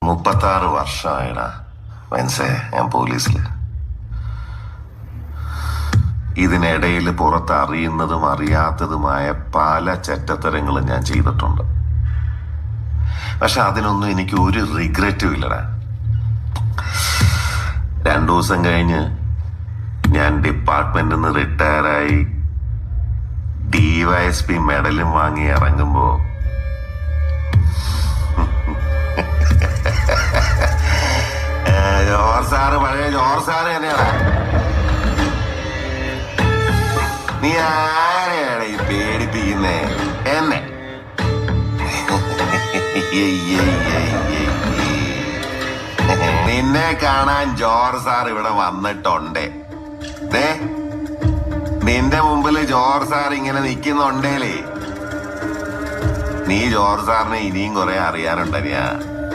36 വർഷമായിടാ വെൻസേ ഞാൻ പോലീസില്. ഇതിനിടയിൽ പുറത്ത് അറിയുന്നതും അറിയാത്തതുമായ പല ചെറ്റത്തരങ്ങളും ഞാൻ ചെയ്തിട്ടുണ്ട്. പക്ഷെ അതിനൊന്നും എനിക്ക് ഒരു റിഗ്രറ്റും ഇല്ലടാ. 2 ദിവസം കഴിഞ്ഞ് ഞാൻ ഡിപ്പാർട്ട്മെന്റിൽ നിന്ന് റിട്ടയറായി DYSP മെഡലും വാങ്ങി ഇറങ്ങുമ്പോ പഴയ ജോർ സാറ് തന്നെയാണ്. നീ ആരെയാണ് ഈ പേടിപ്പിക്കുന്നേ? എന്നെ നിന്നെ കാണാൻ ജോർജ് സാർ ഇവിടെ വന്നിട്ടുണ്ടേ. നിന്റെ മുമ്പില് ജോർജ് സാർ ഇങ്ങനെ നിക്കുന്നുണ്ടേലേ, നീ ജോർജ് സാറിനെ ഇനിയും കുറെ അറിയാനുണ്ടറിയാ.